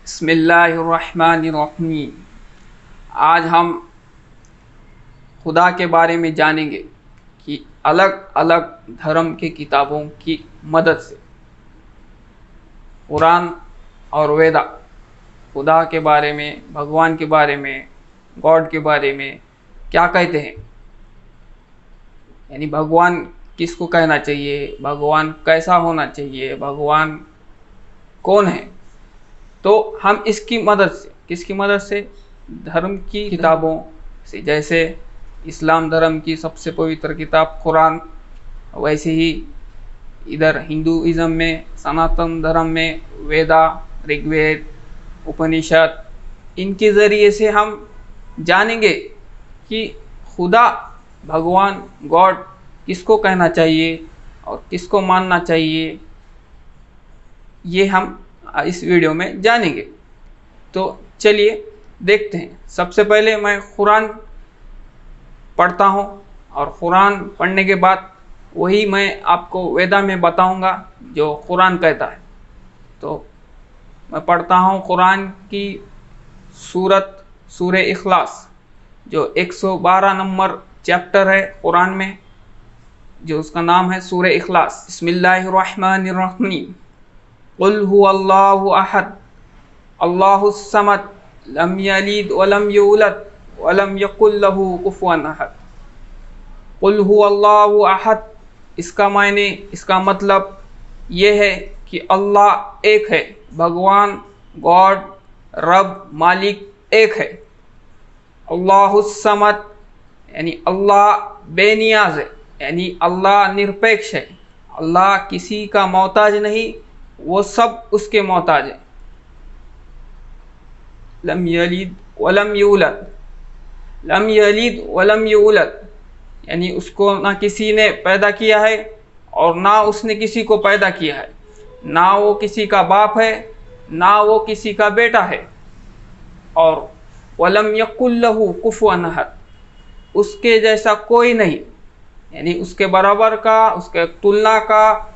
बिस्मिल्लाहिर्रहमानिर्रहीम। आज हम खुदा के बारे में जानेंगे कि अलग अलग धर्म के किताबों की मदद से कुरान और वेदा खुदा के बारे में, भगवान के बारे में, गॉड के बारे में क्या कहते हैं, यानी भगवान किसको कहना चाहिए, भगवान कैसा होना चाहिए, भगवान कौन है। तो हम इसकी मदद से, किसकी मदद से, धर्म की किताबों से, जैसे इस्लाम धर्म की सबसे पवित्र किताब कुरान, वैसे ही इधर हिंदुइज्म में, सनातन धर्म में वेदा, ऋग्वेद, उपनिषद, इनके ज़रिए से हम जानेंगे कि खुदा, भगवान, गॉड किसको कहना चाहिए और किसको मानना चाहिए। ये हम इस वीडियो में जानेंगे। तो चलिए देखते हैं। सबसे पहले मैं कुरान पढ़ता हूँ और कुरान पढ़ने के बाद वही मैं आपको वेदा में बताऊंगा जो कुरान कहता है। तो मैं पढ़ता हूँ कुरान की सूरह इखलास, जो 112 नंबर चैप्टर है कुरान में, जो उसका नाम है सूरह इखलास। बिस्मिल्लाहिर्रहमानिर्रहीम। कुल हुवल्लाहु अहद अल्लाहुस समद लम यलिद वलम यूलद वलम यकुल लहू कुफुवन अहद। कुल हुवल्लाहु अहद, इसका मायने, इसका मतलब ये है कि अल्लाह एक है, भगवान, गॉड, रब, मालिक एक है। अल्लाहुस समद, यानी अल्लाह बेनियाज है, यानी अल्लाह निरपेक्ष है, अल्लाह किसी का मोहताज नहीं, वो सब उसके मोहताज है। लम यलिद वलम यूलद, लम यलिद वलम यूलद, यानी उसको ना किसी ने पैदा किया है और ना उसने किसी को पैदा किया है, ना वो किसी का बाप है, ना वो किसी का बेटा है। और वलम यकुल लहू कुफुवन अहद, उसके जैसा कोई नहीं, यानी उसके बराबर का, उसके तुलना का,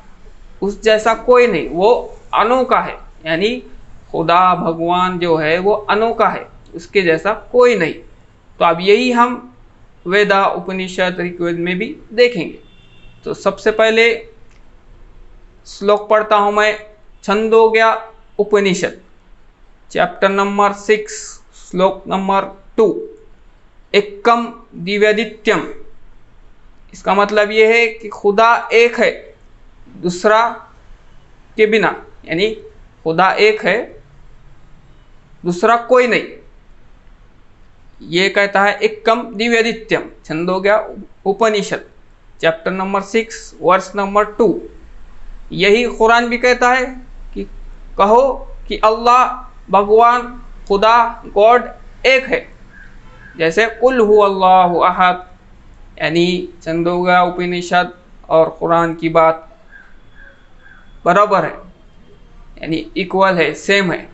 उस जैसा कोई नहीं, वो अनोखा है। यानी खुदा, भगवान जो है वो अनोखा है, उसके जैसा कोई नहीं। तो अब यही हम वेदा, उपनिषद, ऋग्वेद में भी देखेंगे। तो सबसे पहले श्लोक पढ़ता हूँ मैं, छंदोग्य उपनिषद, चैप्टर नंबर 6, श्लोक नंबर 2। एकम दिव्यादित्यम, इसका मतलब ये है कि खुदा एक है, दूसरा के बिना, यानी खुदा एक है, दूसरा कोई नहीं। ये कहता है एकम दिव्यादित्यम, छंदोग्य उपनिषद, चैप्टर नंबर 6, वर्स नंबर 2। यही कुरान भी कहता है कि कहो कि अल्लाह, भगवान, खुदा, गॉड एक है। जैसे कुल हुवल्लाहु अहद, यानी छंदोग्य उपनिषद और कुरान की बात बराबर है, यानी इक्वल है, सेम है,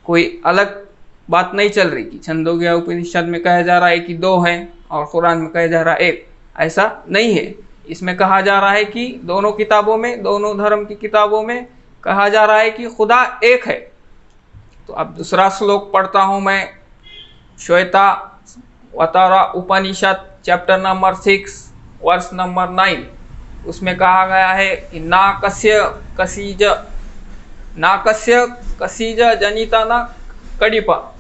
कोई अलग बात नहीं चल रही कि छंदोग्य उपनिषद में कहा जा रहा है कि 2 हैं और कुरान में कहा जा रहा है 1। ऐसा नहीं है। इसमें कहा जा रहा है कि दोनों किताबों में, दोनों धर्म की किताबों में कहा जा रहा है कि खुदा एक है। तो अब दूसरा श्लोक पढ़ता हूँ मैं, श्वेतावतार उपनिषद, चैप्टर नंबर 6, वर्स नंबर 9। उसमें कहा गया है कि नाकस्य कसीज जनिता न कड़िपा।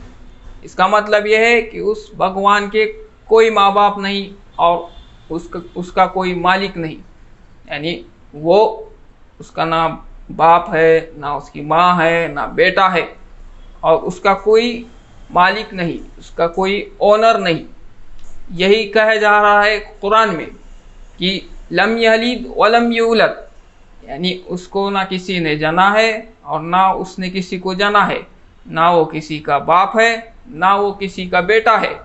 इसका मतलब यह है कि उस भगवान के कोई माँ बाप नहीं और उसका कोई मालिक नहीं, यानी वो, उसका ना बाप है, ना उसकी माँ है, ना बेटा है, और उसका कोई मालिक नहीं, उसका कोई ओनर नहीं। यही कहा जा रहा है कुरान में कि लम यलिद वलम यूलद, यानी उसको ना किसी ने जाना है और ना उसने किसी को जाना है, ना वो किसी का बाप है, ना वो किसी का बेटा है।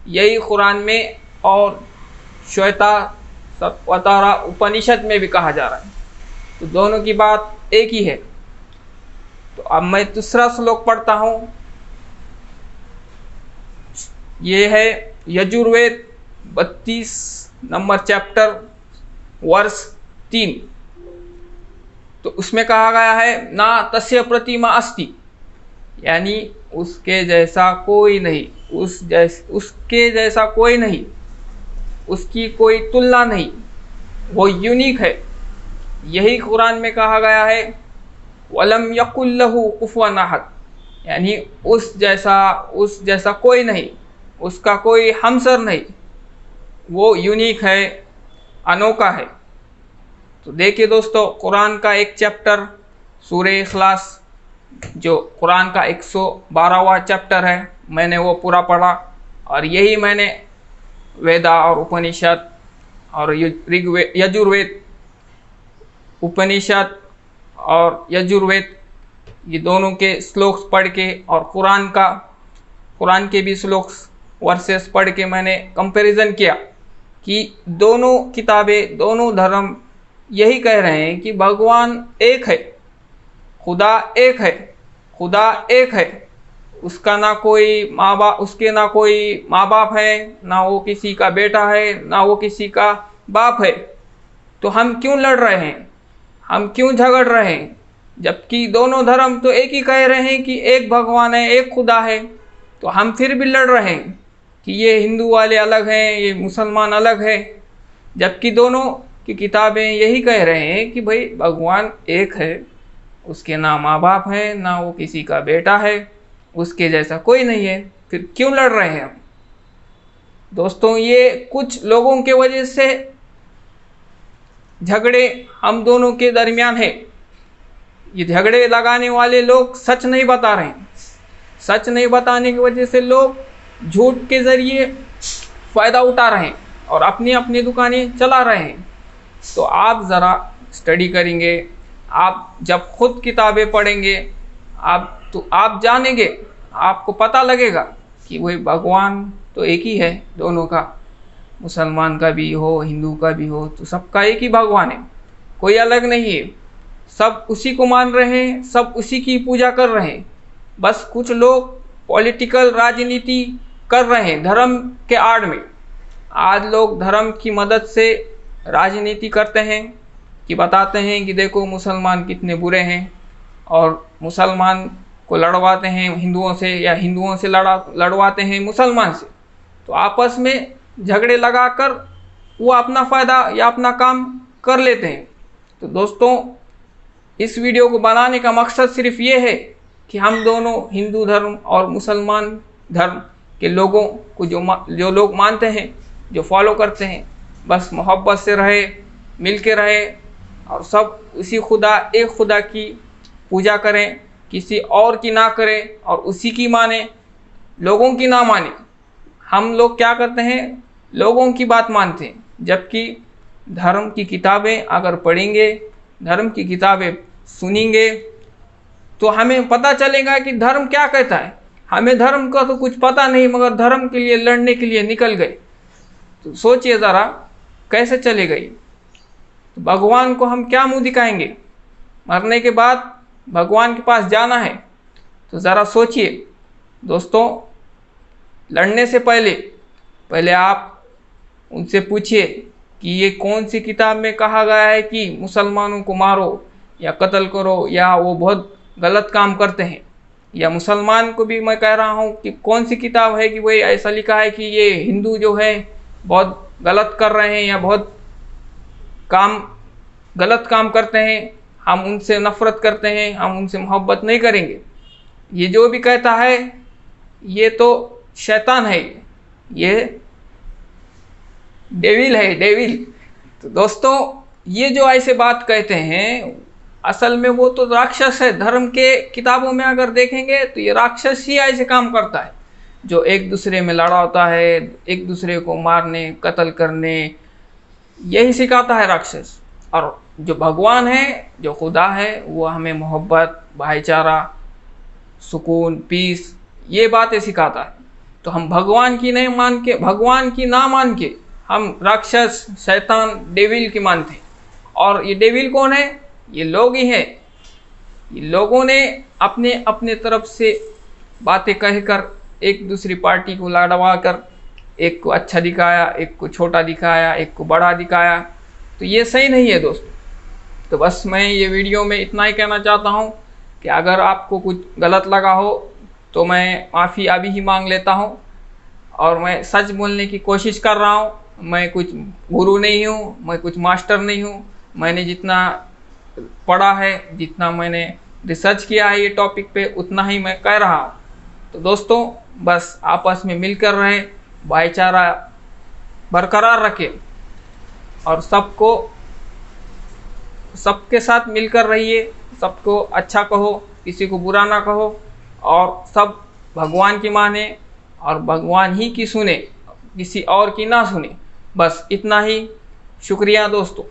यही कुरान में और श्वेतावतार उपनिषद में भी कहा जा रहा है। तो दोनों की बात एक ही है। तो अब मैं दूसरा श्लोक पढ़ता हूँ। ये है यजुर्वेद 32 नंबर चैप्टर, वर्स 3। तो उसमें कहा गया है ना तस्य प्रतिमा अस्ति, यानी उसके जैसा कोई नहीं, उसके जैसा कोई नहीं, उसकी कोई तुलना नहीं, वो यूनिक है। यही कुरान में कहा गया है, वलम यकुल्लहु कुफुवन अहद, यानी उस जैसा कोई नहीं, उसका कोई हमसर नहीं, वो यूनिक है, अनोखा है। तो देखिए दोस्तों, कुरान का एक चैप्टर सूरह इखलास, जो कुरान का 112वां चैप्टर है, मैंने वो पूरा पढ़ा, और यही मैंने वेदा और उपनिषद और यजुर्वेद, उपनिषद और यजुर्वेद, ये दोनों के श्लोक पढ़ के, और कुरान के भी श्लोक वर्सेस पढ़ के मैंने कंपैरिजन किया कि दोनों किताबें, दोनों धर्म यही कह रहे हैं कि भगवान एक है, खुदा एक है, खुदा एक है। उसका ना कोई माँ बाप, उसके ना कोई माँ बाप है, ना वो किसी का बेटा है, ना वो किसी का बाप है। तो हम क्यों लड़ रहे हैं, हम क्यों झगड़ रहे हैं, जबकि दोनों धर्म तो एक ही कह रहे हैं कि एक भगवान है, एक खुदा है। तो हम फिर भी लड़ रहे हैं कि ये हिंदू वाले अलग हैं, ये मुसलमान अलग है, जबकि दोनों की किताबें यही कह रहे हैं कि भाई भगवान एक है, उसके ना माँ बाप है, ना वो किसी का बेटा है, उसके जैसा कोई नहीं है। फिर क्यों लड़ रहे हैं हम? दोस्तों, ये कुछ लोगों के वजह से झगड़े हम दोनों के दरमियान है। ये झगड़े लगाने वाले लोग सच नहीं बता रहे हैं। सच नहीं बताने की वजह से लोग झूठ के ज़रिए फ़ायदा उठा रहे हैं और अपनी अपनी दुकानें चला रहे हैं। तो आप ज़रा स्टडी करेंगे, आप जब खुद किताबें पढ़ेंगे, आप जानेंगे, आपको पता लगेगा कि वही भगवान तो एक ही है दोनों का, मुसलमान का भी हो, हिंदू का भी हो, तो सबका एक ही भगवान है, कोई अलग नहीं है। सब उसी को मान रहे हैं, सब उसी की पूजा कर रहे हैं। बस कुछ लोग पॉलिटिकल राजनीति कर रहे हैं धर्म के आड़ में। आज लोग धर्म की मदद से राजनीति करते हैं कि बताते हैं कि देखो मुसलमान कितने बुरे हैं, और मुसलमान को लड़वाते हैं हिंदुओं से, या हिंदुओं से लड़वाते हैं मुसलमान से। तो आपस में झगड़े लगाकर वो अपना फ़ायदा या अपना काम कर लेते हैं। तो दोस्तों, इस वीडियो को बनाने का मकसद सिर्फ ये है कि हम दोनों हिंदू धर्म और मुसलमान धर्म के लोगों को जो लोग मानते हैं, जो फॉलो करते हैं, बस मोहब्बत से रहे, मिल के रहे, और सब उसी खुदा, एक खुदा की पूजा करें, किसी और की ना करें, और उसी की माने, लोगों की ना माने। हम लोग क्या करते हैं, लोगों की बात मानते हैं, जबकि धर्म की किताबें अगर पढ़ेंगे, धर्म की किताबें सुनेंगे, तो हमें पता चलेगा कि धर्म क्या कहता है। हमें धर्म का तो कुछ पता नहीं, मगर धर्म के लिए लड़ने के लिए निकल गए। तो सोचिए ज़रा, कैसे चलेगा ये? तो भगवान को हम क्या मुंह दिखाएंगे? मरने के बाद भगवान के पास जाना है। तो ज़रा सोचिए दोस्तों, लड़ने से पहले आप उनसे पूछिए कि ये कौन सी किताब में कहा गया है कि मुसलमानों को मारो या कत्ल करो, या वो बहुत गलत काम करते हैं। या मुसलमान को भी मैं कह रहा हूँ कि कौन सी किताब है कि वही ऐसा लिखा है कि ये हिंदू जो है बहुत गलत कर रहे हैं, या बहुत गलत काम करते हैं, हम उनसे नफ़रत करते हैं, हम उनसे मोहब्बत नहीं करेंगे। ये जो भी कहता है ये तो शैतान है, ये डेविल है, डेविल। तो दोस्तों, ये जो ऐसे बात कहते हैं, असल में वो तो राक्षस है। धर्म के किताबों में अगर देखेंगे तो ये राक्षस ही ऐसे काम करता है, जो एक दूसरे में लड़ाता है, एक दूसरे को मारने, कत्ल करने, यही सिखाता है राक्षस। और जो भगवान है, जो खुदा है, वो हमें मोहब्बत, भाईचारा, सुकून, पीस, ये बातें सिखाता है। तो हम भगवान की नहीं मान के, भगवान की ना मान के हम राक्षस, शैतान, डेविल की मानते हैं। और ये डेविल कौन है? ये लोग ही हैं। ये लोगों ने अपने अपने तरफ से बातें कहकर एक दूसरी पार्टी को लड़वा कर एक को अच्छा दिखाया, एक को छोटा दिखाया, एक को बड़ा दिखाया। तो ये सही नहीं है दोस्तों। तो बस मैं ये वीडियो में इतना ही कहना चाहता हूँ कि अगर आपको कुछ गलत लगा हो तो मैं माफ़ी अभी ही मांग लेता हूँ, और मैं सच बोलने की कोशिश कर रहा हूँ। मैं कुछ गुरु नहीं हूँ, मैं कुछ मास्टर नहीं हूँ। मैंने जितना पढ़ा है, जितना मैंने रिसर्च किया है ये टॉपिक पे, उतना ही मैं कह रहा हूँ। तो दोस्तों, बस आपस में मिलकर रहें, भाईचारा बरकरार रखें, और सबके साथ मिलकर रहिए। सबको अच्छा कहो, किसी को बुरा ना कहो, और सब भगवान की माने और भगवान ही की सुने, किसी और की ना सुने। बस इतना ही। शुक्रिया दोस्तों।